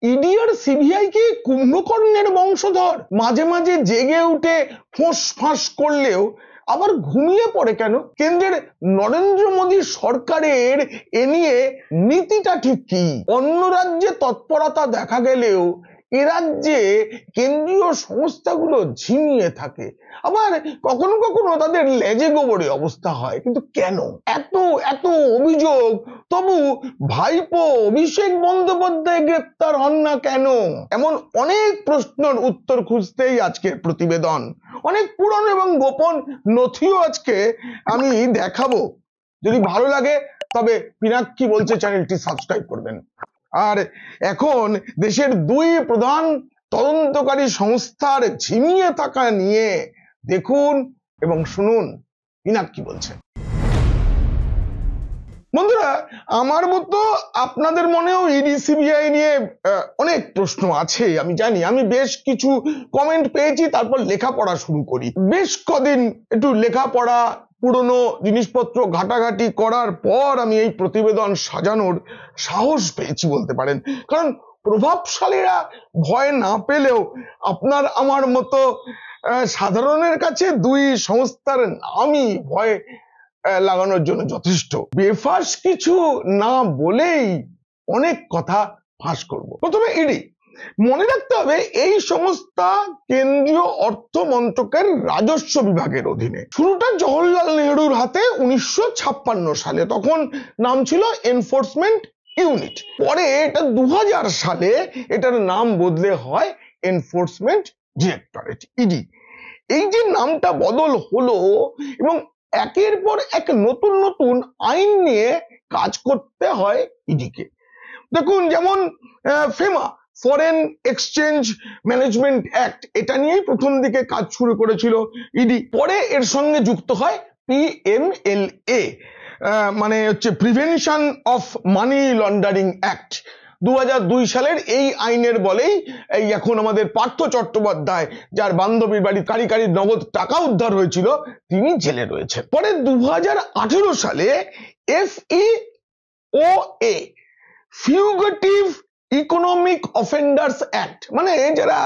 ED আর CBI কি কুম্ভকর্ণের বংশধর? মাঝে মাঝে জেগে উঠে ফোঁস ফাঁস করলেও আবার ঘুমিয়ে পড়ে কেন? কেন্দ্রের নরেন্দ্র মোদী সরকারের এ নিয়ে নীতিটা ঠিক কি? অন্য রাজ্যে তৎপরতা দেখা গেলেও এ রাজ্যে কেন্দ্রীয় সংস্থাগুলো ঝিমিয়ে থাকে, আবার কখনো কখনো তাদের লেজে গোবরে অবস্থা হয়। কিন্তু কেন এত এত অভিযোগ, তবু ভাইপো অভিষেক বন্দ্যোপাধ্যায় গ্রেপ্তার হন না কেন? এমন অনেক প্রশ্নের উত্তর খুঁজতেই আজকের প্রতিবেদন। অনেক পুরনো এবং গোপন নথিও আজকে আমি দেখাবো। যদি ভালো লাগে তবে পিনাক্কি বলছে চ্যানেলটি সাবস্ক্রাইব করবেন। আর এখন দেশের দুই প্রধান তদন্তকারী সংস্থার ঝিমিয়ে থাকা নিয়ে দেখুন এবং শুনুন পিনাক্কি বলছে। বন্ধুরা, আমার মতো আপনাদের মনেও ইডি সিবিআই নিয়ে অনেক প্রশ্ন আছে, আমি জানি। আমি বেশ কিছু কমেন্ট পেয়েছি, তারপর লেখাপড়া শুরু করি। বেশ কদিন একটু লেখাপড়া, পুরনো জিনিসপত্র ঘাটাঘাটি করার পর আমি এই প্রতিবেদন সাজানোর সাহস পেয়েছি বলতে পারেন। কারণ প্রভাবশালীরা ভয় না পেলেও আপনার আমার মতো সাধারণের কাছে দুই সংস্থার নামই ভয় লাগানোর জন্য যথেষ্ট। বেফাস কিছু না বলেই অনেক কথা ফাঁস করব। প্রথমে ইডি। মনে রাখতে হবে এই সংস্থা কেন্দ্রীয় অর্থ মন্ত্রকের রাজস্ব বিভাগের অধীনে। শুরুটা জওহরলাল নেহরুর হাতে 1956 সালে, তখন নাম ছিল এনফোর্সমেন্ট ইউনিট। পরে এটা 2000 সালে এটার নাম বদলে হয় এনফোর্সমেন্ট ডিরেক্টরেট, ইডি। এই যে নামটা বদল হলো এবং একের পর এক নতুন নতুন আইন নিয়ে কাজ করতে হয় ইডিকে। দেখুন, যেমন FEMA, foreign exchange management act, এটা নিয়েই প্রথম দিকে কাজ শুরু করেছিল ইডি। পরে এর সঙ্গে যুক্ত হয় পিএমএলএ, মানে হচ্ছে prevention of money laundering act. 2002 সালের এই আইনের বলেই এই এখন আমাদের পার্থ চট্টোপাধ্যায়, যার বান্ধবীর বাড়ি কারি কারি নগদ টাকা উদ্ধার হয়েছিল, তিনি জেলে রয়েছেন। পরে 2018 সালে FEOA, ফিউগেটিভ ইকোনমিক অফেন্ডার্স অ্যাক্ট, মানে যারা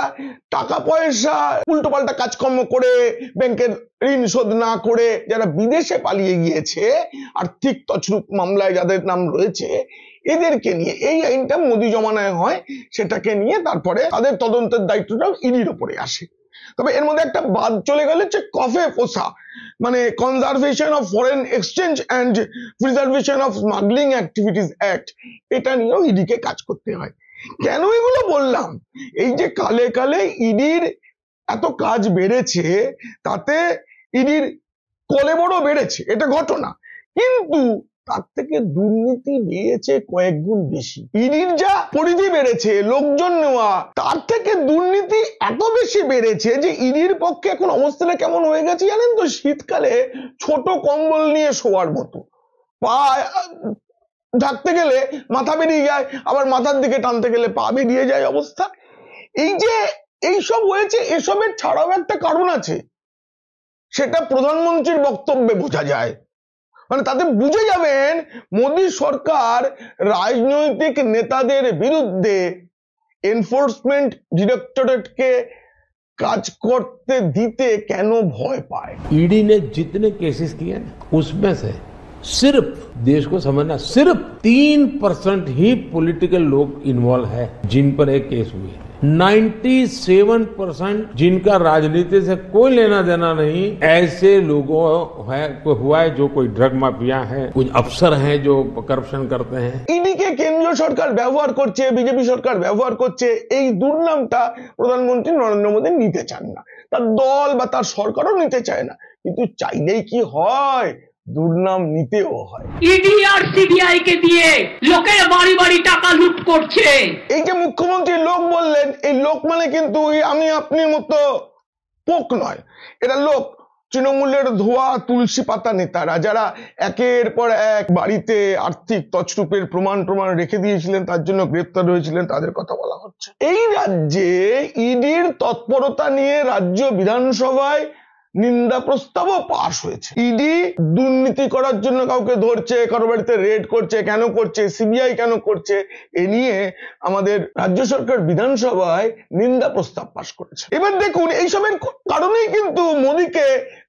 টাকা পয়সা উল্টোপাল্টা কাজকর্ম করে, ব্যাংকের ঋণ শোধ না করে যারা বিদেশে পালিয়ে গিয়েছে, আর্থিক তছরূপ মামলায় যাদের নাম রয়েছে, এদেরকে নিয়ে এই আইনটা মোদি জমানায় হয়। সেটাকে নিয়ে তারপরে তাদের তদন্তের দায়িত্বটাও ইডির উপরে আসে। তবে এর মধ্যে একটা বাদ চলে গেল, যে কফে পোসা, মানে conservation of foreign exchange and preservation of smuggling activities act, এটা নিয়েও ইডিকে কাজ করতে হয়। কেন এগুলো বললাম? এই যে কালে কালে ইডির এত কাজ বেড়েছে, তাতে ইডির কলেবরও বেড়েছে, এটা ঘটনা, কিন্তু তার থেকে দুর্নীতি বেড়েছে কয়েক গুণ বেশি। ইডির যা পরিধি বেড়েছে, লোকজন নেওয়া, তার থেকে দুর্নীতি এত বেশি বেড়েছে যে ইডির পক্ষে এখন অবস্থাটা কেমন হয়ে গেছে জানেন তো? শীতকালে ছোট কম্বল নিয়ে শোয়ার মতো। পা ঢাকতে গেলে মাথা বেরিয়ে যায়, আবার মাথার দিকে টানতে গেলে পা বেরিয়ে যায় অবস্থা। এই যে এইসব হয়েছে, এসবের ছাড়াও একটা কারণ আছে, সেটা প্রধানমন্ত্রীর বক্তব্যে বোঝা যায়। মানে তাতে বুঝে যাবেন মোদী সরকার রাজনৈতিক নেতাদের বিরুদ্ধে এনফোর্সমেন্ট ডিরেক্টরেটকে কাজ করতে দিতে কেন ভয় পায়। ईडी ने जितने केसेस किए ना, उसमें से सिर्फ, देश को समझना, सिर्फ 3% ही पॉलिटिकल लोग इन्वॉल्व है जिन पर एक केस हुए हैं। 97% जिनका राजनीति से कोई लेना देना नहीं, ऐसे लोगों को हुआ है, जो कोई ड्रग माफिया है, कुछ अफसर हैं जो करप्शन करते हैं। ইডি কে কেন্দ্রীয় সরকার ব্যবহার করছে, বিজেপি সরকার ব্যবহার করছে, এই দুর্নামটা প্রধানমন্ত্রী নরেন্দ্র মোদী নিতে চান না, তার দল বা তার সরকারও নিতে চায় না। কিন্তু চাইলেই কি হয়, দুর্নাম নিতেও হয়। ইডি আর সিবিআই কে দিয়ে লোকের বাড়ি বাড়ি টাকা লুট করছে। এই যে মুখ্যমন্ত্রী লোক বললেন, এই লোক মানে কিন্তু আমি আপনির মতো পোক নয়, এটা লোক তৃণমূলের ধোয়া তুলসী পাতা নেতারা, যারা একের পর এক বাড়িতে আর্থিক তছরূপের প্রমাণ রেখে দিয়েছিলেন, তার জন্য গ্রেপ্তার হয়েছিলেন, তাদের কথা বলা হচ্ছে। এই রাজ্যে ইডির তৎপরতা নিয়ে রাজ্য বিধানসভায় নিন্দা প্রস্তাবও পাশ হয়েছে। ইডি দুর্নীতি করার জন্য কাউকে ধরছে, কারো বাড়িতে রেড করছে, কেন করছে, সিবিআই কেন করছে, এ নিয়ে আমাদের রাজ্য সরকার বিধানসভায় নিন্দা প্রস্তাব পাশ করেছে। এবার দেখুন, এইসবের কারণেই কিন্তু মোদীকে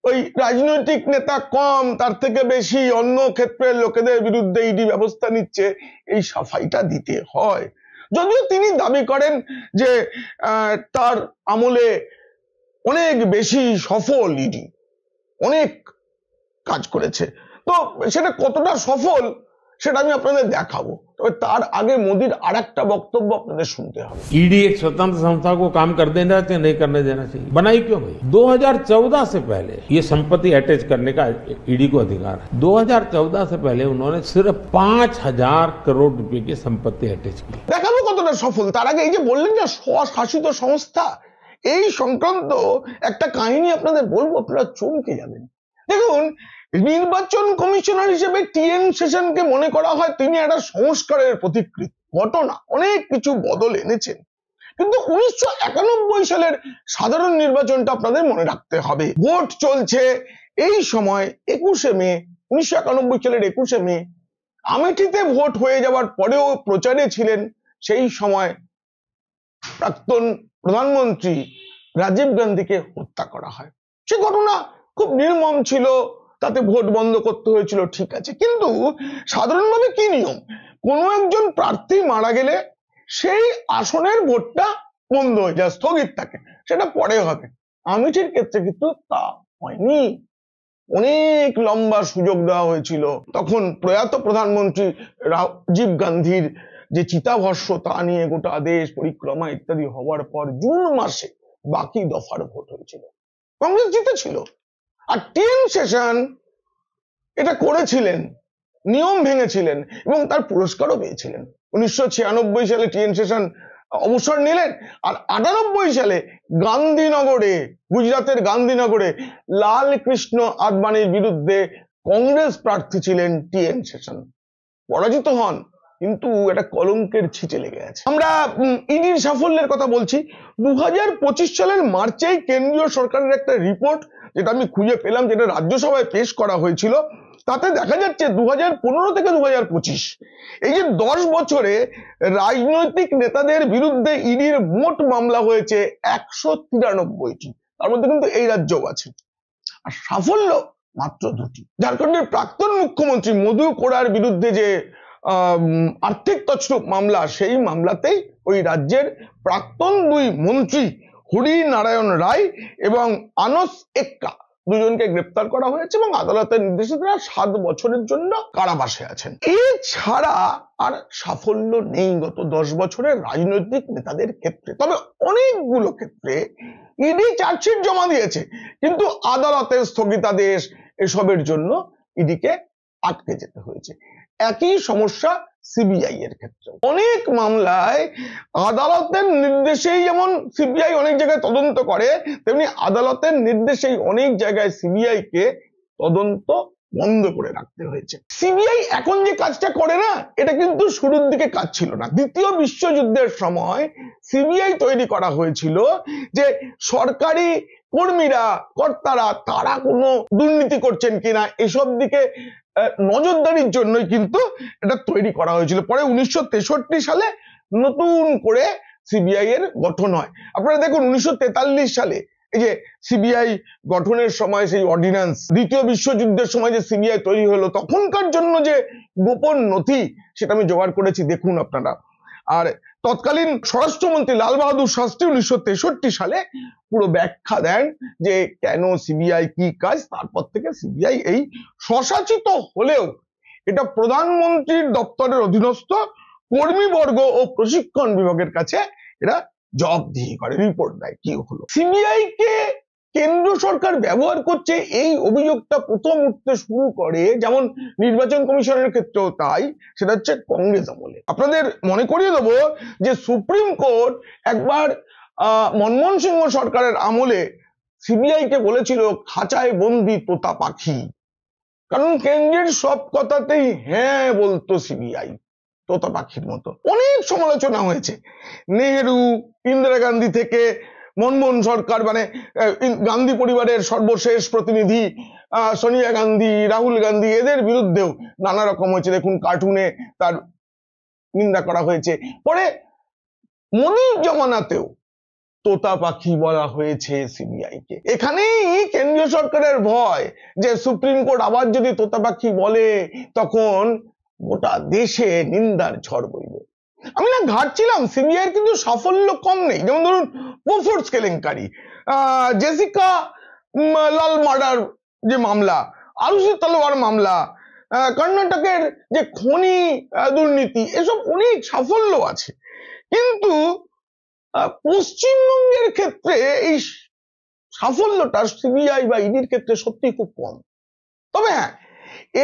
ওই রাজনৈতিক নেতা কম, তার থেকে বেশি অন্য ক্ষেত্রের লোকেদের বিরুদ্ধে ইডি ব্যবস্থা নিচ্ছে, এই সাফাইটা দিতে হয়। যদিও তিনি দাবি করেন যে তার আমলে অনেক বেশি সফল ইডি, অনেক কাজ করেছে। তো সেটা কতটা সফল সেটা আমি আপনাদের দেখাবো, তবে তার আগে মোদীর আরেকটা বক্তব্য আপনাদের শুনতে হবে। ईडी एक स्वतंत्र संस्था को काम कर देना चाहिए, नहीं करने देना चाहिए। बनाई क्यों भाई? 2014 से पहले ये संपत्ति अटैच करने का ईडी को अधिकार है। 2014 से पहले उन्होंने सिर्फ 5,000 करोड़ रुपए की संपत्ति अटैच की। দেখাবো কতটা সফল। তার আগে এই যে বললেন না স্বশাসিত সংস্থা, এই সংক্রান্ত একটা কাহিনী আপনাদের বলবো, আপনারা চমকে যাবেন। দেখুন, নির্বাচন কমিশনার হিসেবে টিএন সেশনকে মনে করা হয় তিনি একটা সংস্কারের প্রতিকৃতি। ঘটনা অনেক কিছু বদল এনেছেন, কিন্তু 1991 সালের সাধারণ নির্বাচনটা আপনাদের মনে রাখতে হবে। ভোট চলছে এই সময় 21শে মে, 1991 সালের 21শে মে আমেঠিতে ভোট হয়ে যাওয়ার পরেও প্রচারে ছিলেন সেই সময় প্রাক্তন প্রধানমন্ত্রী রাজীব গান্ধীকে হত্যা করা হয়। সে ঘটনা খুব নির্মম ছিল, তাতে ভোট বন্ধ করতে হয়েছিল, ঠিক আছে, কিন্তু সাধারণভাবে কি নিয়ম, কোনো একজন প্রার্থী মারা গেলে সেই আসনের ভোটটা বন্ধ হয়ে যায়, স্থগিত থাকে, সেটা পরে হবে। আমেঠির ক্ষেত্রে কিন্তু তা হয়নি, অনেক লম্বা সুযোগ দেওয়া হয়েছিল। তখন প্রয়াত প্রধানমন্ত্রী রাজীব গান্ধীর যে চিতাভস্ম তা নিয়ে গোটা দেশ পরিক্রমা ইত্যাদি হওয়ার পর জুন মাসে বাকি দফার ভোট হয়েছিল, কংগ্রেস জিতেছিল। আর টিএন সেশন এটা করেছিলেন, নিয়ম ভেঙেছিলেন এবং তার পুরস্কারও পেয়েছিলেন। 1996 সালে টিএন সেশন অবসর নিলেন, আর 98 সালে গান্ধীনগরে, গুজরাতের গান্ধীনগরে লাল কৃষ্ণ আদবানির বিরুদ্ধে কংগ্রেস প্রার্থী ছিলেন টিএন সেশন, পরাজিত হন, কিন্তু এটা কলঙ্কের ছিটে লেগে আছে। আমরা ইডির সাফল্যের কথা বলছি। 2025 সালের মার্চেই কেন্দ্রীয় সরকারের একটা রিপোর্ট, যেটা আমি খুঁজে পেলাম, যেটা রাজ্যসভায় পেশ করা হয়েছিল, তাতে দেখা যাচ্ছে 2015 থেকে 2025 এই যে 10 বছরে রাজনৈতিক নেতাদের বিরুদ্ধে ইডির মোট মামলা হয়েছে 193টি, তার মধ্যে কিন্তু এই রাজ্যও আছে। আর সাফল্য মাত্র 2টি। ঝাড়খণ্ডের প্রাক্তন মুখ্যমন্ত্রী মধু কোড়ার বিরুদ্ধে যে আর্থিক তছরূপ মামলা, সেই মামলাতেই ওই রাজ্যের প্রাক্তন 2 মন্ত্রী হরি নারায়ণ রায় এবং আনস এক্কা দুজনকে গ্রেপ্তার করা হয়েছে এবং আদালতের নির্দেশে তারা 7 বছরের জন্য কারাবাসে আছেন। এছাড়া আর সাফল্য নেই গত 10 বছরের রাজনৈতিক নেতাদের ক্ষেত্রে। তবে অনেকগুলো ক্ষেত্রে ইডি চার্জশিট জমা দিয়েছে, কিন্তু আদালতের স্থগিতাদেশ এসবের জন্য ইডিকে আটকে যেতে হয়েছে। একই সমস্যা সিবিআই এর ক্ষেত্রে। অনেক মামলায় আদালতের নির্দেশেই যেমন সিবিআই অনেক জায়গায় তদন্ত করে, তেমনি আদালতের নির্দেশেই অনেক জায়গায় সিবিআই কে তদন্ত বন্ধ করে রাখতে হয়েছে। সিবিআই এখন যে কাজটা করে না, এটা কিন্তু শুরুর দিকে কাজ ছিল না। দ্বিতীয় বিশ্বযুদ্ধের সময় সিবিআই তৈরি করা হয়েছিল যে সরকারি কর্মীরা, কর্তারা, তারা কোনো দুর্নীতি করছেন কিনা এসব দিকে নজরদারির জন্যই কিন্তু এটা তৈরি করা হয়েছিল। পরে 1963 সালে নতুন করে সিবিআই এর গঠন হয়। আপনারা দেখুন 1943 সালে এই যে সিবিআই গঠনের সময় সেই অর্ডিন্যান্স, দ্বিতীয় বিশ্বযুদ্ধের সময় যে সিবিআই তৈরি হলো, তখনকার জন্য যে গোপন নথি সেটা আমি জোগাড় করেছি, দেখুন আপনারা। আর তৎকালীন স্বরাষ্ট্রমন্ত্রী লাল বাহাদুর শাস্ত্রী 1963 সালে পুরো ব্যাখ্যা দেন যে কেন সিবিআই, কি কাজ। তারপর থেকে সিবিআই এই স্বশাসিত হলেও এটা প্রধানমন্ত্রীর দপ্তরের অধীনস্থ কর্মীবর্গ ও প্রশিক্ষণ বিভাগের কাছে এরা জবাবদিহি করে, রিপোর্ট দেয় কি হলো। সিবিআই কে কেন্দ্র সরকার ব্যবহার করছে এই অভিযোগটা প্রথম উঠতে শুরু করে, যেমন নির্বাচন কমিশনের ক্ষেত্রেও তাই, সেটা হচ্ছে কংগ্রেস আমলে। আপনাদের মনে করিয়ে দেবো যে সুপ্রিম কোর্ট একবার মনমোহন সিংহ সরকারের আমলে সিবিআই কে বলেছিল খাঁচায় বন্দি তোতা পাখি, কারণ কেন্দ্রের সব কথাতেই হ্যাঁ বলতো সিবিআই, তোতা পাখির মতো। অনেক সমালোচনা হয়েছে, নেহেরু, ইন্দিরা গান্ধী থেকে মনমোহন সরকার মানে গান্ধী পরিবারের সর্বশেষ প্রতিনিধি সোনিয়া গান্ধী, রাহুল গান্ধী, এদের বিরুদ্ধেও নানা রকম হয়েছে। দেখুন কার্টুনে তার নিন্দা করা হয়েছে। পরে মোদির জমানাতেও তোতা পাখি বলা হয়েছে সিবিআই কে। এখানেই কেন্দ্রীয় সরকারের ভয় যে সুপ্রিম কোর্ট আবার যদি তোতা পাখি বলে তখন গোটা দেশে নিন্দার ঝড় বইবে। আমি না ঘাটছিলাম, সিবিআই এর কিন্তু সাফল্য কম নেই। যেমন ধরুন বোফোর্স কেলেঙ্কারি, জেসিকা লাল মার্ডার যে মামলা, আরুষি তলোয়ার মামলা, কর্ণাটকের যে খনি দুর্নীতি, এসব অনেক সাফল্য আছে। কিন্তু পশ্চিমবঙ্গের ক্ষেত্রে এই সাফল্যটা সিবিআই বা ইডির ক্ষেত্রে সত্যি খুব কম। তবে হ্যাঁ,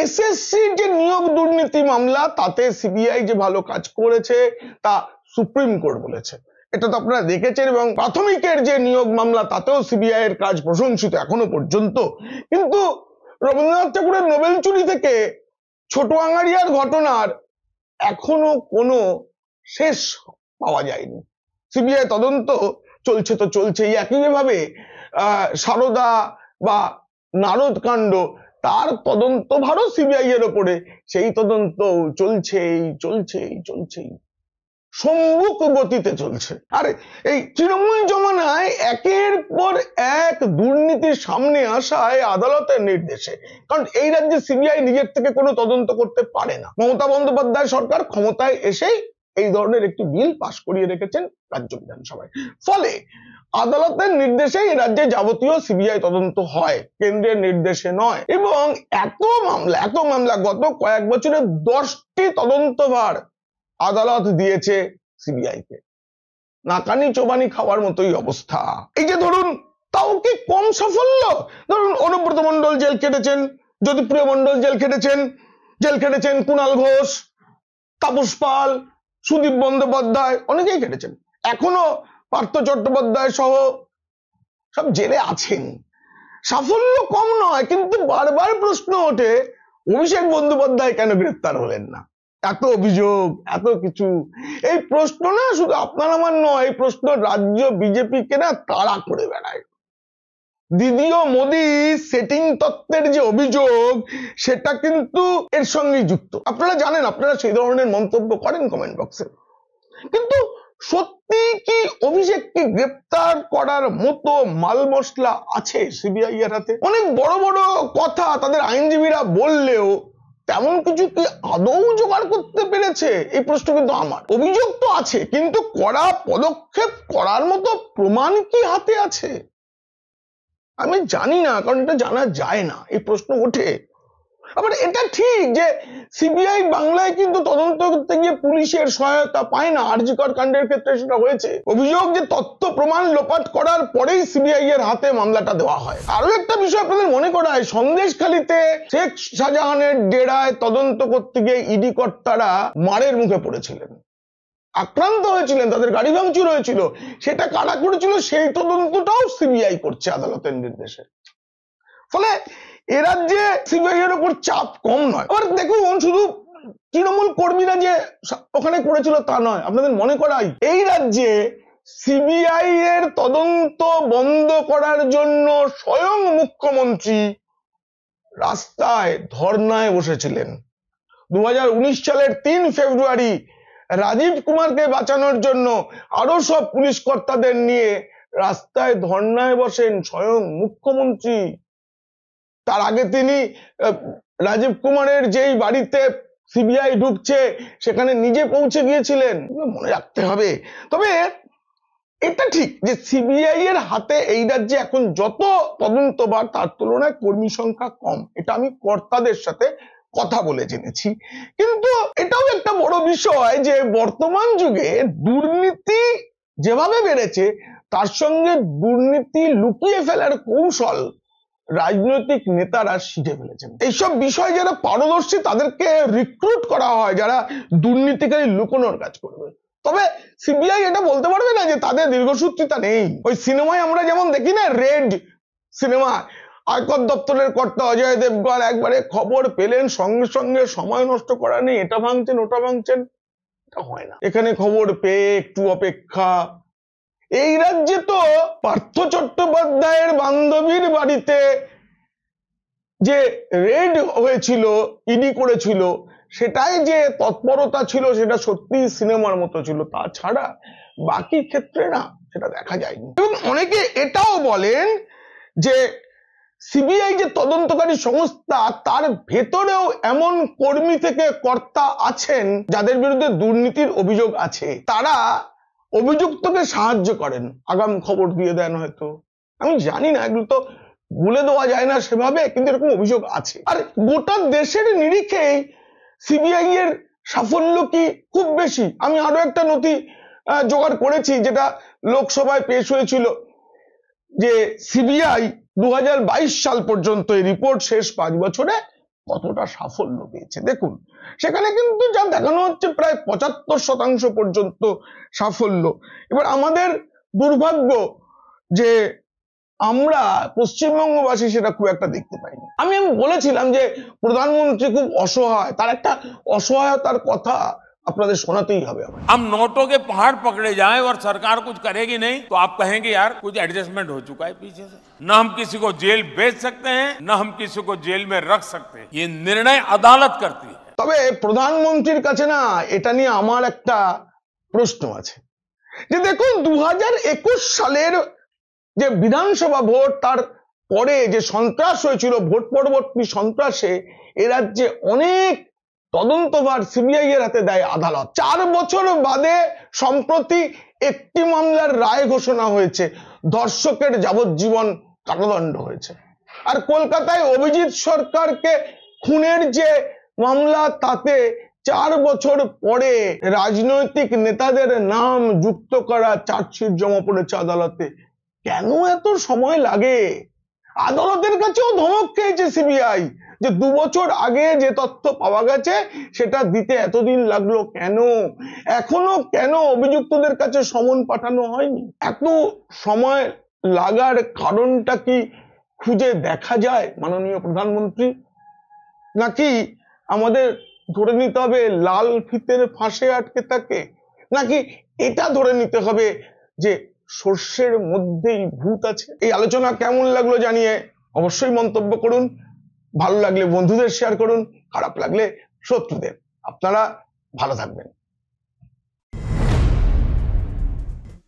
এসএসসির যে নিয়োগ দুর্নীতি মামলা, তাতে সিবিআই যে ভালো কাজ করেছে তা সুপ্রিম কোর্ট বলেছে, এটা তো আপনারা দেখেছেন। এবং প্রাথমিকের যে নিয়োগ মামলা, তাতেও সিবিআই এর কাজ প্রশংসিত এখনো পর্যন্ত। কিন্তু রবীন্দ্রনাথ ঠাকুরের নোবেল চুরি থেকে ছোট আঙারিয়ার ঘটনার এখনো কোনো শেষ পাওয়া যায়নি। সিবিআই তদন্ত চলছে তো চলছেই। একইভাবে সারদা বা নারদ কাণ্ড, তার তদন্ত ভারও সিবিআই এর ওপরে, সেই তদন্ত চলছেই সম্মুখ গতিতে চলছে। আর এই তৃণমূল জমানায় একের পর এক দুর্নীতির সামনে আসায় আদালতের নির্দেশে, কারণ এই রাজ্যে সিবিআই নিজের থেকে কোনো তদন্ত করতে পারে না। মমতা বন্দ্যোপাধ্যায় সরকার ক্ষমতায় এসেই এই ধরনের একটি বিল পাশ করিয়ে রেখেছেন রাজ্য বিধানসভায়। ফলে আদালতের নির্দেশেই রাজ্যে যাবতীয় সিবিআই তদন্ত হয়, কেন্দ্রের নির্দেশে নয়। এবং এত মামলা গত কয়েক বছরে 10টি তদন্তভার আদালত দিয়েছে সিবিআই কে। নাকানি চোবানি খাওয়ার মতোই অবস্থা। এই যে ধরুন, তাও কি কম সাফল্য? ধরুন অনুব্রত মণ্ডল জেল খেটেছেন, জ্যোতিপ্রিয় মণ্ডল জেল খেটেছেন কুণাল ঘোষ, তাপস পাল, সুদীপ বন্দ্যোপাধ্যায়, অনেকেই খেটেছেন। এখনো পার্থ চট্টোপাধ্যায় সহ সব জেলে আছেন। সাফল্য কম নয়, কিন্তু বারবার প্রশ্ন ওঠে অভিষেক বন্দ্যোপাধ্যায় কেন গ্রেফতার হলেন না? এত অভিযোগ, এত কিছু। এই প্রশ্ন না শুধু আপনার আমার নয়, এই প্রশ্ন রাজ্য বিজেপি কে না তাড়া করে বেড়ায়। দিদি ও মোদি সেটিং তত্ত্বের যে অভিযোগ, সেটা কিন্তু এর সঙ্গে যুক্ত। আপনারা জানেন, আপনারা সেই ধরনের মন্তব্য করেন কমেন্ট বক্সে। কিন্তু সত্যি কি অভিষেককে গ্রেফতার করার মতো মাল মশলা আছে সিবিআই এর হাতে? অনেক বড় বড় কথা তাদের আইনজীবীরা বললেও তেমন কিছু কি আদৌ জোগাড় করতে পেরেছে? এই প্রশ্ন কিন্তু আমার। অভিযোগ তো আছে, কিন্তু কড়া পদক্ষেপ করার মতো প্রমাণ কি হাতে আছে? আমি জানি না, কারণ এটা জানা যায় না, এই প্রশ্ন ওঠে। আবার এটা ঠিক যে সিবিআই বাংলায় কিন্তু তদন্ত করতে গিয়ে পুলিশের সহায়তা পায় না। আরজি কর কাণ্ডের ক্ষেত্রে সেটা হয়েছে। অভিযোগ যে তথ্য প্রমাণ লোপাট করার পরেই সিবিআই এর হাতে মামলাটা দেওয়া হয়। আরো একটা বিষয় আপনাদের মনে করায়, সন্দেশখালীতে শেখ শাহজাহানের ডেরায় তদন্ত করতে গিয়ে ইডি কর্তারা মারের মুখে পড়েছিলেন, আক্রান্ত হয়েছিলেন, তাদের গাড়ি ভাঙচুর হয়েছিল। সেটা কারা করেছিল সেই তদন্তটাও সিবিআই করছে আদালতের নির্দেশে। ফলে এ রাজ্যে সিবিআই এর উপর চাপ কম নয়। আবার দেখুন, শুধু তৃণমূল কর্মীরা যে ওখানে করেছিল তা নয়, আপনাদের মনে করাই এই রাজ্যে সিবিআই এর তদন্ত বন্ধ করার জন্য স্বয়ং মুখ্যমন্ত্রী রাস্তায় ধর্নায় বসেছিলেন। 2019 সালের 3 ফেব্রুয়ারি রাজীব কুমারকে বাঁচানোর জন্য আরো সব পুলিশ কর্তাদের নিয়ে রাস্তায় ধর্নায় বসেন স্বয়ং মুখ্যমন্ত্রী। তার আগে তিনি রাজীব কুমারের যেই বাড়িতে সিবিআই ঢুকছে সেখানে নিজে পৌঁছে গিয়েছিলেন, মনে রাখতে হবে। তবে এটা ঠিক যে সিবিআই এর হাতে এই রাজ্যে এখন যত তদন্তভার, তার তুলনায় কর্মী সংখ্যা কম। এটা আমি কর্তাদের সাথে কথা বলে জেনেছি। কিন্তু এটাও একটা বড় বিষয় যে বর্তমান যুগে দুর্নীতি যেভাবে বেড়েছে, তার সঙ্গে দুর্নীতি লুকিয়ে ফেলার কৌশল রাজনৈতিক নেতারা শিখে ফেলেছেন। এইসব বিষয় যারা পারদর্শী তাদেরকে রিক্রুট করা হয়, যারা দুর্নীতিকারী লুকোনোর কাজ করবে। তবে সিবিআই এটা বলতে পারবে না যে তাদের দীর্ঘসূত্রিতা নেই। ওই সিনেমায় আমরা যেমন দেখি না, রেড সিনেমা, আয়কর দপ্তরের কর্তা অজয় দেবগন একবারে খবর পেলেন, সঙ্গে সঙ্গে সময় নষ্ট করা নেই, এটা ভাঙছেন ওটা ভাঙছেন, এটা হয় না। এখানে খবর পেয়ে একটু অপেক্ষা, এই রাজ্যে তো পার্থ চট্টোপাধ্যায়ের বান্ধবীর বাড়িতে যে রেড হয়েছিল, ইডি করেছিল, সেটাই যে তৎপরতা ছিল সেটা সত্যি সিনেমার মতো ছিল। তাছাড়া বাকি ক্ষেত্রে না, সেটা দেখা যায়নি। এবং অনেকে এটাও বলেন যে সিবিআই যে তদন্তকারী সংস্থা, তার ভেতরেও এমন কর্মী থেকে কর্তা আছেন যাদের বিরুদ্ধে দুর্নীতির অভিযোগ আছে, তারা অভিযুক্তকে সাহায্য করেন, আগাম খবর দিয়ে দেন হয়তো, আমি জানি না, এগুলো তো বলে দেওয়া যায় না সেভাবে, কিন্তু এরকম অভিযোগ আছে। আর গোটা দেশের নিরিখেই সিবিআই এর সাফল্য কি খুব বেশি? আমি আরো একটা নথি জোগাড় করেছি, যেটা লোকসভায় পেশ হয়েছিল, যে সিবিআই 2022 সাল পর্যন্ত এই রিপোর্ট শেষ 5 বছরে কতটা সাফল্য পেয়েছে। দেখুন, সেখানে কিন্তু যা দেখানো হচ্ছে প্রায় 75% পর্যন্ত সাফল্য। এবার আমাদের দুর্ভাগ্য যে আমরা পশ্চিমবঙ্গবাসী সেটা খুব একটা দেখতে পাইনি। আমি বলেছিলাম যে প্রধানমন্ত্রী খুব অসহায়, তার একটা অসহায়তার কথা আপনাদের শোনাতেই হবে। हम नोटों के पहाड़ पकड़े जाएं और सरकार कुछ करेगी नहीं तो आप कहेंगे यार कुछ एडजस्टमेंट हो चुका है पीछे से। न हम किसी को जेल भेज सकते हैं, न हम किसी को जेल में रख सकते हैं, ये निर्णय अदालत करती है। তবে প্রধানমন্ত্রীর কাছে না এটা নিয়ে আমার একটা প্রশ্ন আছে, যে দেখুন 2021 সালের যে বিধানসভা ভোট, তার পরে যে সন্ত্রাস হয়েছিল, ভোট পরবর্তী সন্ত্রাসে এ রাজ্যে অনেক তদন্তভার সিবিআই এর হাতে দেয় আদালত। 4 বছর বাদে সম্প্রতি একটি মামলার রায় ঘোষণা হয়েছে, ধর্ষকের যাবজ্জীবন কারাদণ্ড হয়েছে। আর কলকাতায় অভিজিৎ সরকারকে খুনের যে মামলা, তাতে 4 বছর পরে রাজনৈতিক নেতাদের নাম যুক্ত করা চার্জশিট জমা পড়েছে আদালতে। কেন এত সময় লাগে? আদালতের কাছেও ধমক খেয়েছে সিবিআই, যে 2 বছর আগে যে তথ্য পাওয়া গেছে সেটা দিতে এতদিন লাগলো কেন? এখনো কেন অভিযুক্তদের কাছে সমন পাঠানো হয়নি? এত সময় লাগার কারণটা কি খুঁজে দেখা যায় মাননীয় প্রধানমন্ত্রী? নাকি আমাদের ধরে নিতে হবে লাল ফিতের ফাঁসে আটকে থাকে? নাকি এটা ধরে নিতে হবে যে সর্ষের মধ্যেই ভূত আছে? এই আলোচনা কেমন লাগলো জানিয়ে অবশ্যই মন্তব্য করুন। ভালো লাগলে বন্ধুদের শেয়ার করুন, খারাপ লাগলে শত্রুদের। আপনারা ভালো থাকবেন।